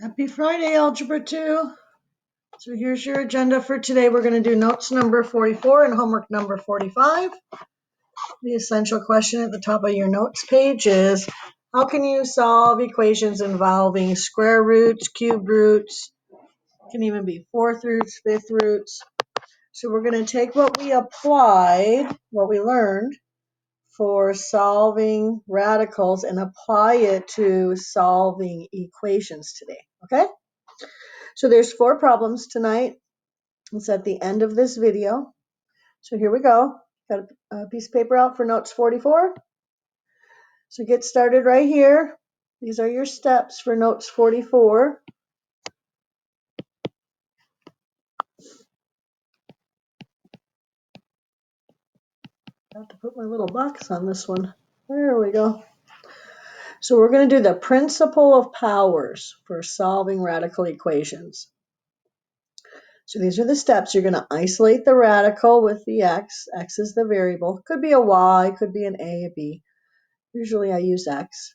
Happy Friday, Algebra 2. So here's your agenda for today. We're going to do notes number 44 and homework number 45. The essential question at the top of your notes page is, how can you solve equations involving square roots, cube roots, can even be fourth roots, fifth roots. So we're going to take what we applied, what we learned for solving radicals and apply it to solving equations today, okay? So there's 4 problems tonight. It's at the end of this video. So here we go. Got a piece of paper out for notes 44. So get started right here. These are your steps for notes 44. I have to put my little box on this one. There we go. So we're going to do the principle of powers for solving radical equations. So these are the steps. You're going to isolate the radical with the x. X is the variable. Could be a y, could be an a, a b. Usually I use x.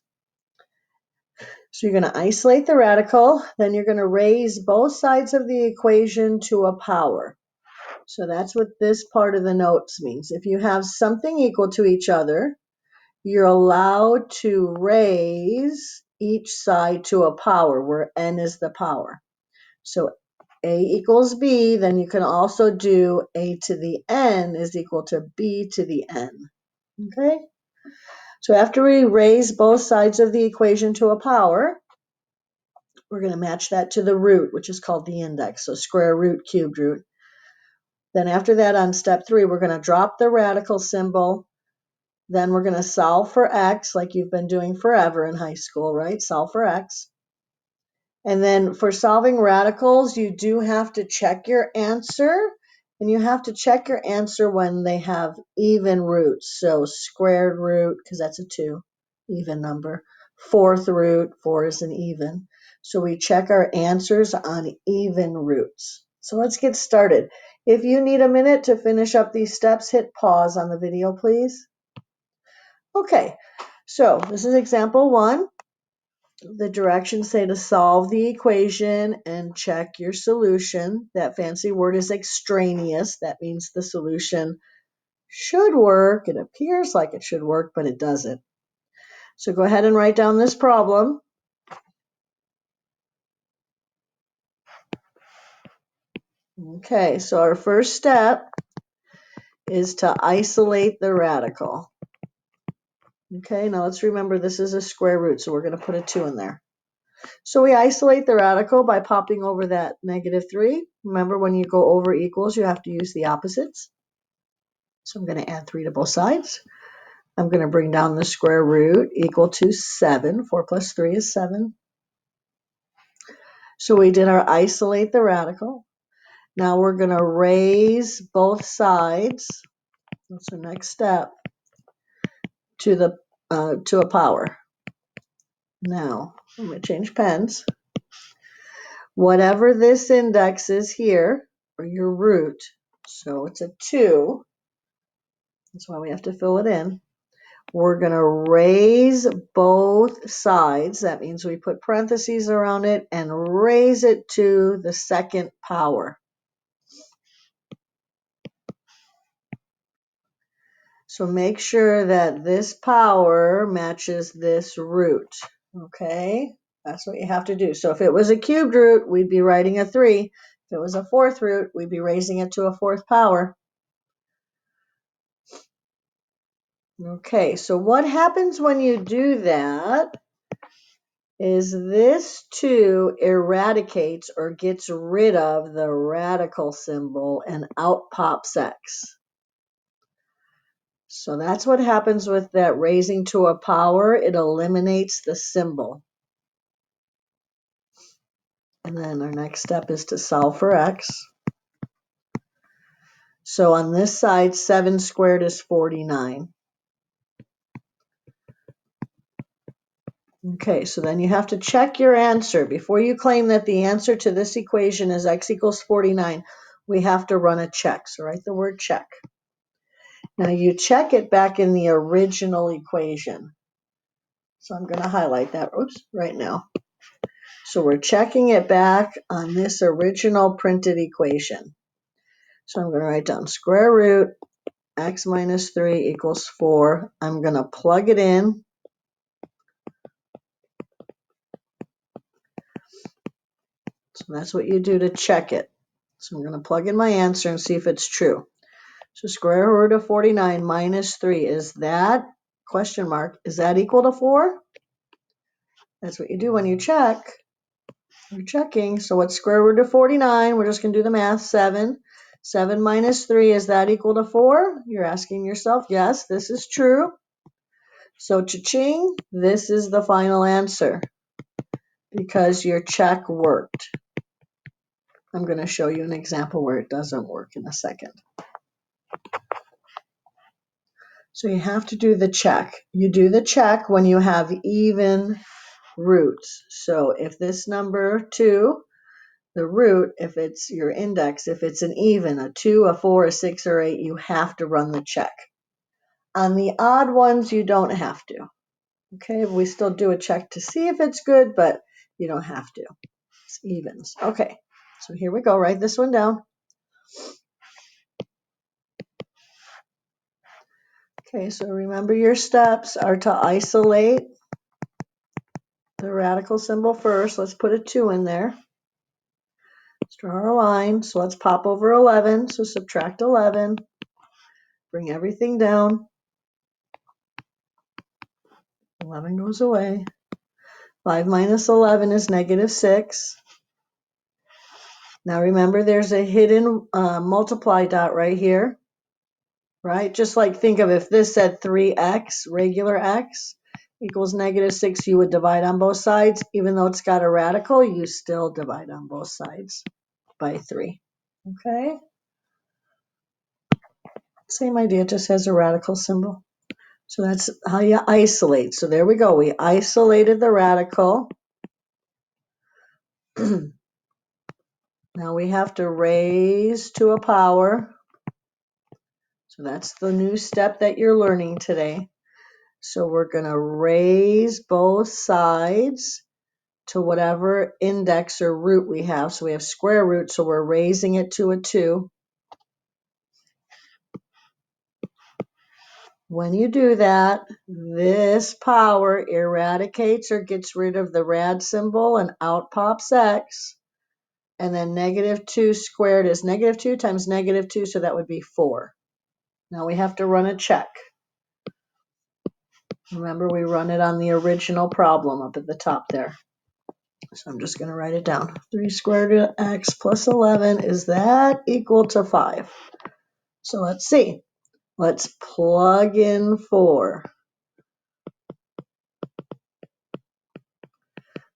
So you're going to isolate the radical, then you're going to raise both sides of the equation to a power. So that's what this part of the notes means. If you have something equal to each other, you're allowed to raise each side to a power where n is the power. So a equals b, then you can also do a to the n is equal to b to the n. Okay? So after we raise both sides of the equation to a power, we're going to match that to the root, which is called the index. So square root, cubed root. Then after that, on step 3, we're going to drop the radical symbol. Then we're going to solve for x, like you've been doing forever in high school, right? Solve for x. And then for solving radicals, you do have to check your answer. And you have to check your answer when they have even roots. So squared root, because that's a 2, even number. Fourth root, 4 is an even. So we check our answers on even roots. So let's get started. If you need a minute to finish up these steps, hit pause on the video, please. Okay, so this is example 1. The directions say to solve the equation and check your solution. That fancy word is extraneous. That means the solution should work. It appears like it should work, but it doesn't. So go ahead and write down this problem. Okay, so our first step is to isolate the radical. Okay, now let's remember this is a square root, so we're going to put a 2 in there. So we isolate the radical by popping over that -3. Remember, when you go over equals, you have to use the opposites. So I'm going to add 3 to both sides. I'm going to bring down the square root equal to 7. 4 plus 3 is 7. So we did our isolate the radical. Now we're going to raise both sides. That's our next step to a power. Now I'm going to change pens. Whatever this index is here, or your root, so it's a 2. That's why we have to fill it in. We're going to raise both sides. That means we put parentheses around it and raise it to the second power. So make sure that this power matches this root. Okay, that's what you have to do. So if it was a cubed root, we'd be writing a 3. If it was a fourth root, we'd be raising it to a fourth power. Okay, so what happens when you do that is this 2 eradicates or gets rid of the radical symbol and out pops x. So that's what happens with that raising to a power. It eliminates the symbol. And then our next step is to solve for x. So on this side, 7 squared is 49. Okay, so then you have to check your answer. Before you claim that the answer to this equation is x equals 49, we have to run a check. So write the word check. Now you check it back in the original equation. So I'm going to highlight that right now. So we're checking it back on this original printed equation. So I'm going to write down square root x minus 3 equals 4. I'm going to plug it in. So that's what you do to check it. So I'm going to plug in my answer and see if it's true. So square root of 49 minus 3, is that, question mark, is that equal to 4? That's what you do when you check. You're checking. So what's square root of 49? We're just going to do the math. 7. 7 minus 3, is that equal to 4? You're asking yourself, yes, this is true. So cha-ching, this is the final answer because your check worked. I'm going to show you an example where it doesn't work in a second. So you have to do the check. You do the check when you have even roots. So if this number 2, the root, if it's your index, if it's an even, a 2, a 4, a 6, or 8, you have to run the check. On the odd ones, you don't have to. Okay, we still do a check to see if it's good, but you don't have to. It's evens. Okay, so here we go. Write this one down. Okay, so remember your steps are to isolate the radical symbol first. Let's put a 2 in there. Let's draw our line. So let's pop over 11. So subtract 11. Bring everything down. 11 goes away. 5 minus 11 is negative 6. Now remember there's a hidden multiply dot right here. Right? Just like think of if this said 3x, regular x, equals negative 6, you would divide on both sides. Even though it's got a radical, you still divide on both sides by 3. Okay? Same idea, just has a radical symbol. So that's how you isolate. So there we go. We isolated the radical. Now we have to raise to a power. So that's the new step that you're learning today. So we're going to raise both sides to whatever index or root we have. So we have square root, so we're raising it to a 2. When you do that, this power eradicates or gets rid of the rad symbol and out pops x. And then negative 2 squared is negative 2 times negative 2, so that would be 4. Now we have to run a check. Remember, we run it on the original problem up at the top there. So I'm just going to write it down. 3 squared root of x plus 11, is that equal to 5? So let's see. Let's plug in 4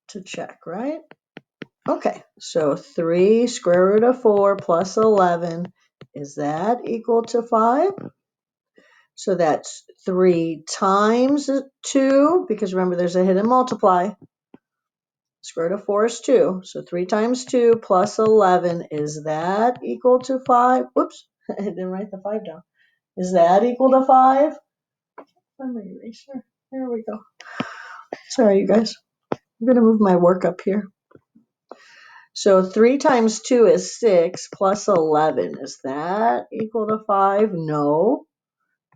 to check, right? Okay, so 3 square root of 4 plus 11, is that equal to 5? So that's 3 times 2, because remember there's a hidden multiply. Square root of 4 is 2. So 3 times 2 plus 11, is that equal to 5? Whoops, I didn't write the 5 down. Is that equal to 5? Find my eraser. There we go. Sorry, you guys. I'm going to move my work up here. So 3 times 2 is 6 plus 11. Is that equal to 5? No,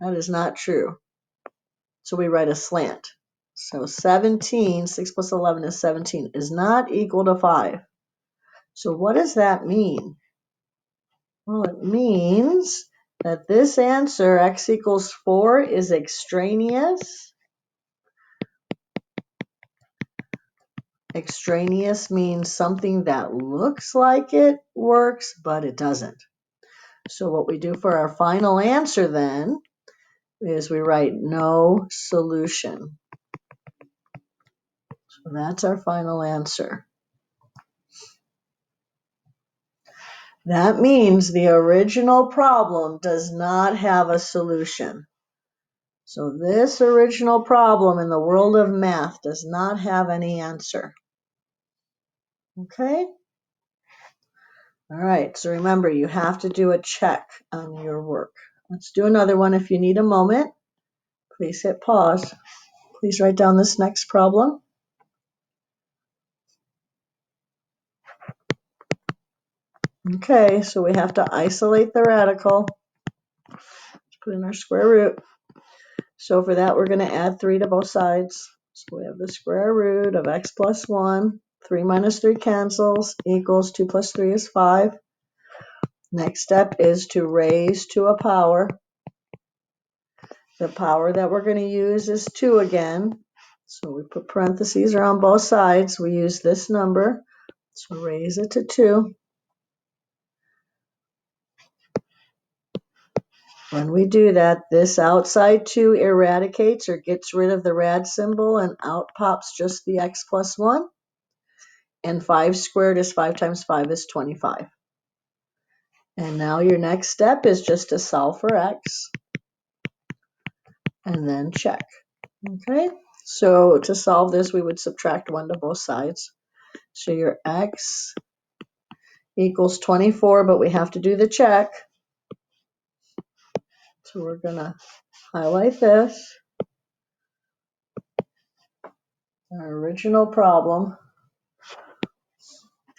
that is not true. So we write a slant. So 17, 6 plus 11 is 17, is not equal to 5. So what does that mean? Well, it means that this answer, x equals 4, is extraneous. Extraneous means something that looks like it works, but it doesn't. So what we do for our final answer then is we write no solution. So that's our final answer. That means the original problem does not have a solution. So this original problem in the world of math does not have any answer. Okay? All right, so remember, you have to do a check on your work. Let's do another one. If you need a moment, please hit pause. Please write down this next problem. Okay, so we have to isolate the radical. Let's put in our square root. So for that, we're going to add 3 to both sides. So we have the square root of x plus 1. 3 minus 3 cancels, equals 2 plus 3 is 5. Next step is to raise to a power. The power that we're going to use is 2 again. So we put parentheses around both sides. We use this number. So raise it to 2. When we do that, this outside 2 eradicates or gets rid of the rad symbol, and out pops just the x plus 1. And 5 squared is 5 times 5 is 25. And now your next step is just to solve for x and then check. Okay, so to solve this, we would subtract 1 to both sides. So your x equals 24, but we have to do the check. So we're going to highlight this, our original problem.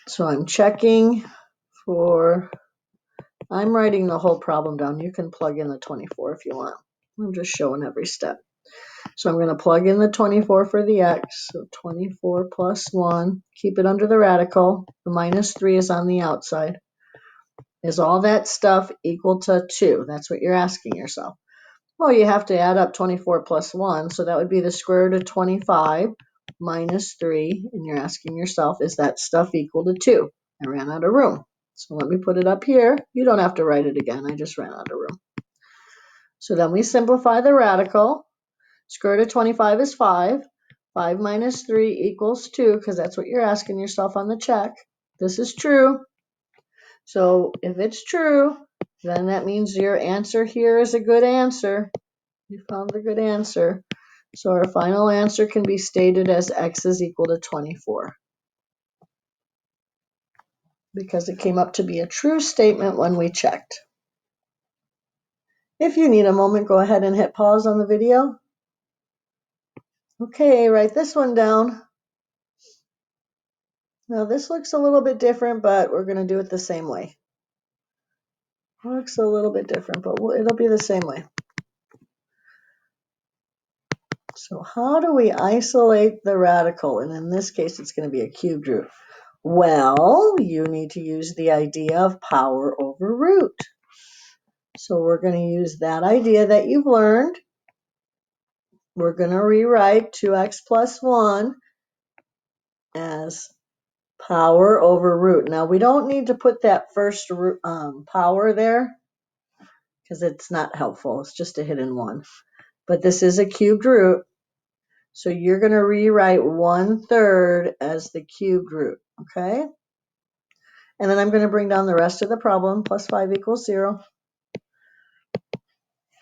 So I'm checking for, I'm writing the whole problem down. You can plug in the 24 if you want. I'm just showing every step. So I'm going to plug in the 24 for the x. So 24 plus 1. Keep it under the radical. The minus 3 is on the outside. Is all that stuff equal to 2? That's what you're asking yourself. Well, you have to add up 24 plus 1. So that would be the square root of 25 minus 3. And you're asking yourself, is that stuff equal to 2? I ran out of room. So let me put it up here. You don't have to write it again. I just ran out of room. So then we simplify the radical. Square root of 25 is 5. 5 minus 3 equals 2, because that's what you're asking yourself on the check. This is true. So if it's true, then that means your answer here is a good answer. You found the good answer. So our final answer can be stated as x is equal to 24, because it came up to be a true statement when we checked. If you need a moment, go ahead and hit pause on the video. Okay, write this one down. Now this looks a little bit different, but we're going to do it the same way. Looks a little bit different, but it'll be the same way. So how do we isolate the radical? And in this case, it's going to be a cubed root. Well, you need to use the idea of power over root. So we're going to use that idea that you've learned. We're going to rewrite 2x plus 1 as power over root. Now, we don't need to put that first power there because it's not helpful. It's just a hidden 1. But this is a cubed root. So you're going to rewrite 1/3 as the cubed root, okay? And then I'm going to bring down the rest of the problem, plus 5 equals 0.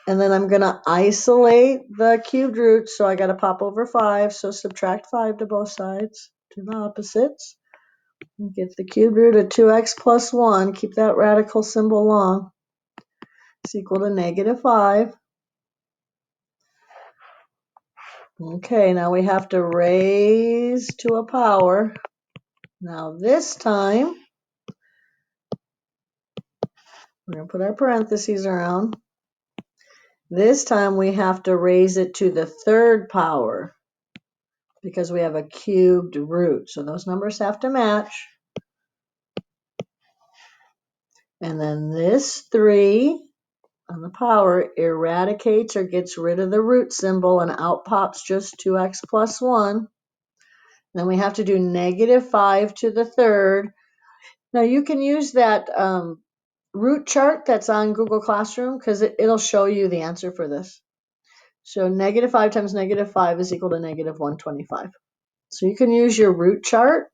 And then I'm going to isolate the cubed root, so I got to pop over 5. So subtract 5 to both sides, to the opposites. And get the cubed root of 2x plus 1. Keep that radical symbol long. It's equal to -5. Okay, now we have to raise to a power. Now this time, we're going to put our parentheses around. This time we have to raise it to the 3rd power because we have a cubed root. So those numbers have to match. And then this 3 on the power eradicates or gets rid of the root symbol, and out pops just 2x plus 1. Then we have to do -5 to the 3rd. Now you can use that root chart that's on Google Classroom because it'll show you the answer for this. So -5 times -5 is equal to -125. So you can use your root chart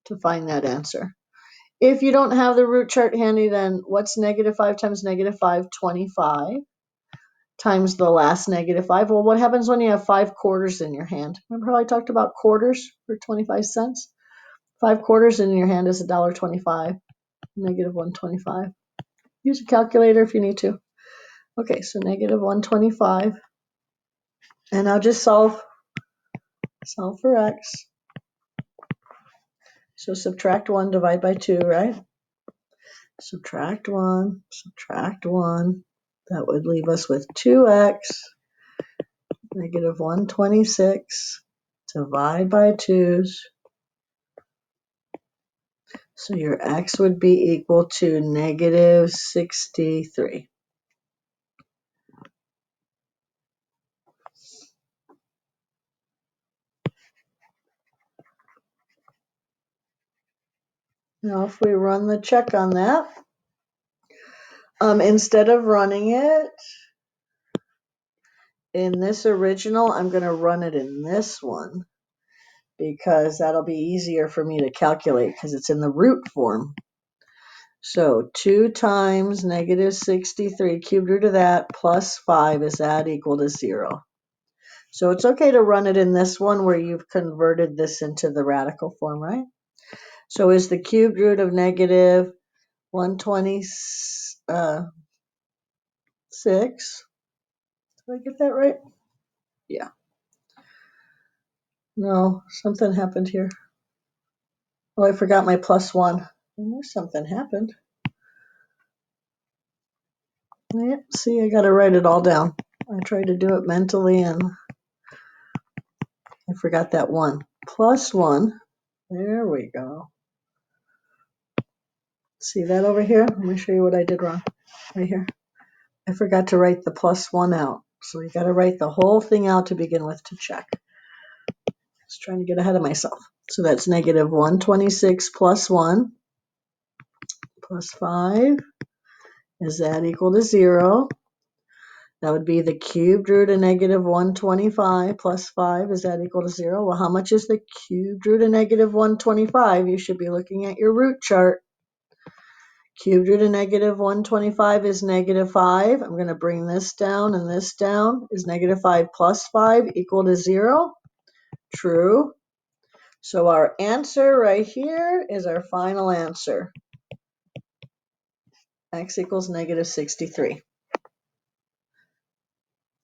to find that answer. If you don't have the root chart handy, then what's -5 times -5? 25 times the last -5. Well, what happens when you have 5 quarters in your hand? Remember how I talked about quarters for 25 cents? 5 quarters in your hand is $1.25. -125. Use a calculator if you need to. Okay, so -125. And I'll just solve for x. So subtract 1, divide by 2, right? Subtract 1, subtract 1. That would leave us with 2x, negative 126. Divide by 2's. So your x would be equal to negative 63. Now if we run the check on that, instead of running it in this original, I'm going to run it in this one because that'll be easier for me to calculate because it's in the root form. So 2 times negative 63, cubed root of that, plus 5, is that equal to 0? So it's okay to run it in this one where you've converted this into the radical form, right? So is the cubed root of negative 126, did I get that right? Yeah. No, something happened here. Oh, I forgot my plus 1. I knew something happened. Yeah, see, I got to write it all down. I tried to do it mentally and I forgot that 1. Plus 1. There we go. See that over here? Let me show you what I did wrong. Right here. I forgot to write the plus 1 out. So you got to write the whole thing out to begin with to check. Just trying to get ahead of myself. So that's negative 126 plus 1 plus 5. Is that equal to 0? That would be the cubed root of negative 125 plus 5. Is that equal to 0? Well, how much is the cubed root of negative 125? You should be looking at your root chart. Cubed root of negative 125 is negative 5. I'm going to bring this down and this down. Is negative 5 plus 5 equal to 0? True. So our answer right here is our final answer. X equals negative 63.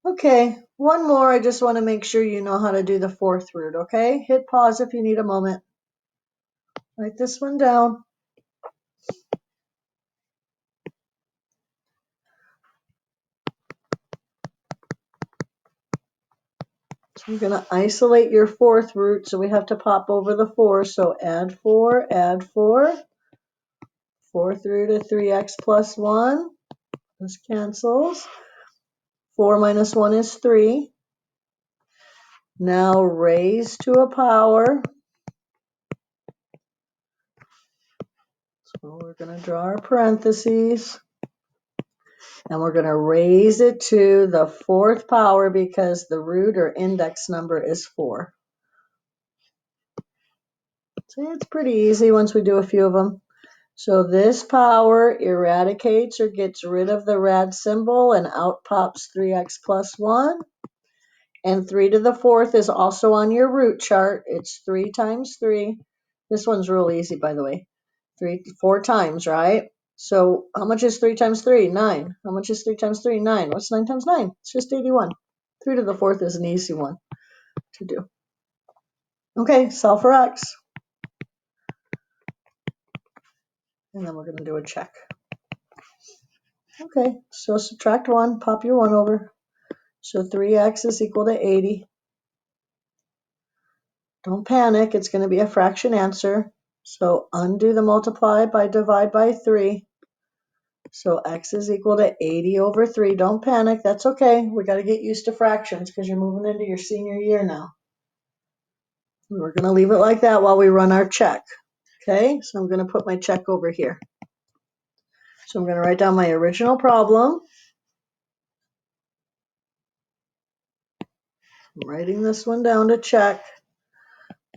Okay, one more. I just want to make sure you know how to do the fourth root, okay? Hit pause if you need a moment. Write this one down. So we're going to isolate your fourth root, so we have to pop over the 4. So add 4, add 4. Fourth root of 3x plus 1. This cancels. 4 minus 1 is 3. Now raise to a power. So we're going to draw our parentheses. And we're going to raise it to the 4th power because the root or index number is 4. So it's pretty easy once we do a few of them. So this power eradicates or gets rid of the rad symbol and out pops 3x plus 1. And 3 to the 4th is also on your root chart. It's 3 times 3. This one's real easy, by the way. 4 times, right? So how much is 3 times 3? 9. How much is 3 times 3? 9. What's 9 times 9? It's just 81. 3 to the 4th is an easy one to do. Okay, solve for x. And then we're going to do a check. Okay, so subtract 1, pop your 1 over. So 3x is equal to 80. Don't panic, it's going to be a fraction answer. So undo the multiply by divide by 3. So x is equal to 80 over 3. Don't panic, that's okay. We got to get used to fractions because you're moving into your senior year now. We're going to leave it like that while we run our check. Okay, so I'm going to put my check over here. So I'm going to write down my original problem. I'm writing this one down to check.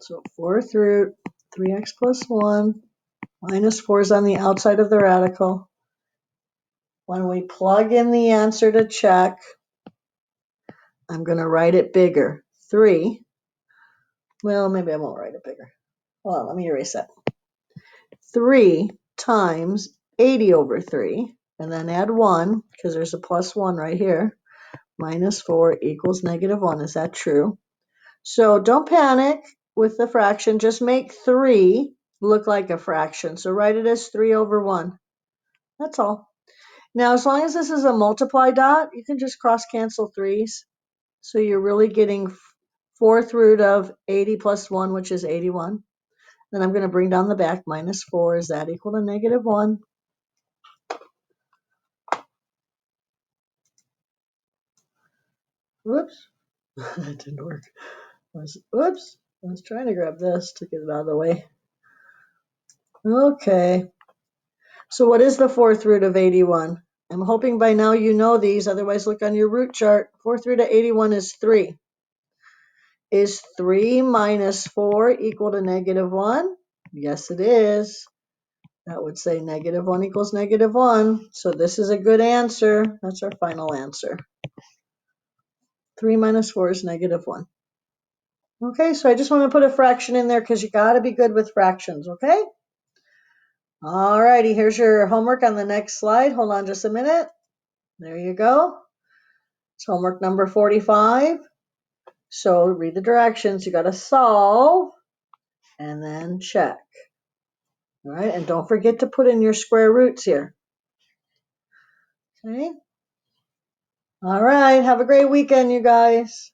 So 4th root, 3x plus 1, minus 4 is on the outside of the radical. When we plug in the answer to check, I'm going to write it bigger. 3. Well, maybe I won't write it bigger. Hold on, let me erase that. 3 times 80 over 3, and then add 1, because there's a plus 1 right here, minus 4 equals negative 1. Is that true? So don't panic with the fraction. Just make 3 look like a fraction. So write it as 3 over 1. That's all. Now, as long as this is a multiply dot, you can just cross cancel 3's. So you're really getting 4th root of 80 plus 1, which is 81. Then I'm going to bring down the back. Minus 4, is that equal to negative 1? Whoops. That didn't work. Whoops. I was trying to grab this to get it out of the way. Okay. So what is the 4th root of 81? I'm hoping by now you know these. Otherwise, look on your root chart. 4th root of 81 is 3. Is 3 minus 4 equal to negative 1? Yes, it is. That would say negative 1 equals negative 1. So this is a good answer. That's our final answer. 3 minus 4 is negative 1. Okay, so I just want to put a fraction in there because you got to be good with fractions, okay? All righty, here's your homework on the next slide. Hold on just a minute. There you go. It's homework number 45. So read the directions. You got to solve and then check. All right, and don't forget to put in your square roots here. Okay. All right, have a great weekend, you guys.